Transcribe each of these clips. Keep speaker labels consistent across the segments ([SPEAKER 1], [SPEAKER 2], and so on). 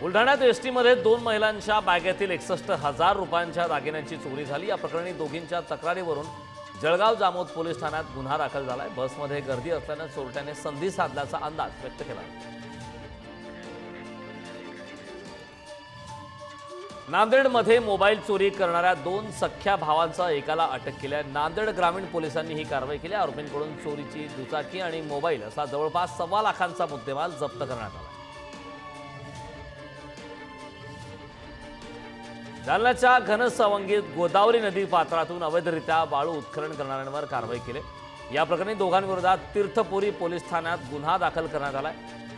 [SPEAKER 1] बुलढाण्यात एसटीमध्ये 2 महिलांच्या बॅगेतील 61,000 रुपयांच्या दागिन्यांची चोरी झाली। या प्रकरणी दोघींच्या तक्रारीवरून जळगाव जामोद पोलीस ठाण्यात गुन्हा दाखल झालाय। बसमध्ये गर्दी असल्याने चोरट्याने संधी साधल्याचा अंदाज व्यक्त केला। नांदेडमध्ये मोबाईल चोरी करणाऱ्या 2 सख्ख्या भावांचा एकाला अटक केली आहे। नांदेड ग्रामीण पोलिसांनी ही कारवाई केली। आरोपींकडून चोरीची दुचाकी आणि मोबाईल असा जवळपास 1.25 लाखांचा मुद्देमाल जप्त करण्यात आला। जालन्याच्या घनसावंगीत गोदावरी नदी पात्रातून अवैधरित्या वाळू उत्खनन करणाऱ्यांवर कारवाई केली। या प्रकरणी दोघांविरोधात तीर्थपुरी पोलीस ठाण्यात गुन्हा दाखल करण्यात आलाय।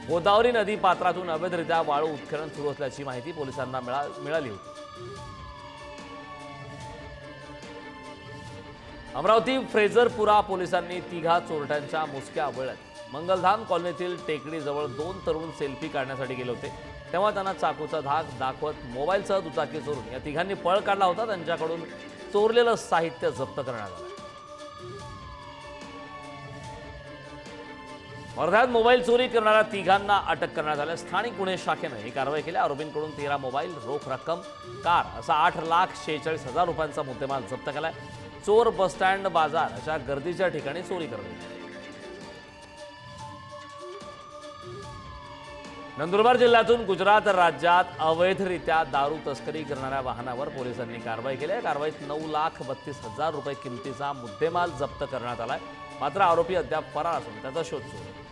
[SPEAKER 1] गोदावरी नदी पात्रातून अवैधरित्या वाळू उत्खनन सुरू असल्याची माहिती पोलिसांना मिळाली होती। अमरावती फ्रेझरपुरा पोलिसांनी 3 चोरट्यांच्या मुसक्या आवळल्यात। मंगलधाम कॉलनीतील टेकडीजवळ 2 तरुण सेल्फी काढण्यासाठी गेले होते, तेव्हा त्यांना चाकूचा धाक दाखवत मोबाईलसह दुचाकी चोरून या तिघांनी पळ काढला होता। त्यांच्याकडून चोरलेलं साहित्य जप्त करण्यात आलं। वर्ध्यात मोबाईल चोरी करणाऱ्या तिघांना अटक करण्यात आली। स्थानिक गुन्हे शाखेनं ही कारवाई केली। आरोपींकडून 13 मोबाईल, रोख रक्कम, कार असा 8,46,000 रुपयांचा मुद्देमाल जप्त केलाय। चोर बसस्टँड, बाजार अशा गर्दीच्या ठिकाणी चोरी करत होते। नंदुरबार जिल्ह्यातून गुजरात राज्यात अवैधरित्या दारू तस्करी करणाऱ्या वाहनावर पोलिसांनी कारवाई केली आहे। कारवाईत 9,32,000 रुपये किमतीचा मुद्देमाल जप्त करण्यात आलाय। मात्र आरोपी अद्याप फरार असून त्याचा शोध सुरू आहे।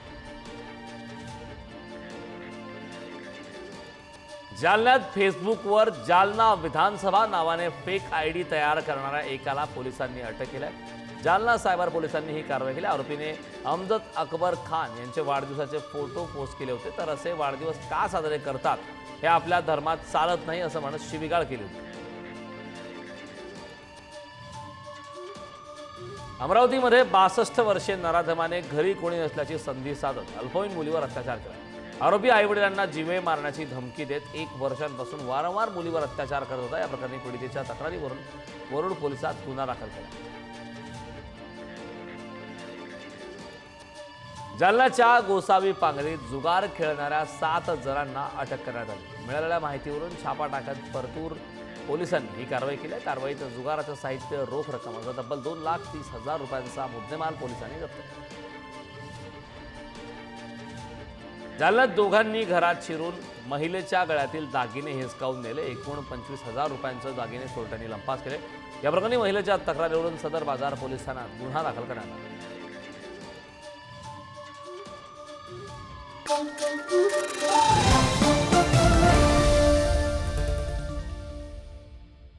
[SPEAKER 1] जालन्यात फेसबुकवर जालना विधानसभा नावाने फेक आयडी तयार करणाऱ्या एकाला पोलिसांनी अटक केली आहे। जालना सायबर पोलिसांनी ही कारवाई केली। आरोपीने अमजद अकबर खान यांचे वाढदिवसाचे फोटो पोस्ट केले होते, तर असे वाढदिवस का साजरे करतात हे आपल्या धर्मात चालत नाही असं म्हणत शिवीगाळ केली होती। अमरावतीमध्ये 62 वर्षीय नराधमाने घरी कोणी नसल्याची संधी साधत अल्पवयीन मुलीवर अत्याचार केला। आरोपी आईवडिलांना जीवे मारण्याची धमकी देत 1 वर्षांपासून वारंवार मुलीवर अत्याचार करत होता। या प्रकरणी पीडितेच्या तक्रारीवरून वरुड पोलिसात गुन्हा दाखल केला। जालन्याच्या गोसावी पांगरीत जुगार खेळणाऱ्या 7 जणांना अटक करण्यात आली। मिळालेल्या माहितीवरून छापा टाकत परतूर पोलिसांनी ही कारवाई केली आहे। कारवाईत जुगाराचं साहित्य, रोख रक्कम असा तब्बल 2,30,000 रुपयांचा मुद्देमाल पोलिसांनी जप्त केला। जालन्यात दोघांनी घरात शिरून महिलेच्या गळ्यातील दागिने हिसकावून नेले। एकूण 25,000 रुपयांचे दागिने चोरट्यांनी लंपास केले। या प्रकरणी महिलेच्या तक्रारीवरून सदर बाजार पोलीस ठाण्यात गुन्हा दाखल करण्यात आला।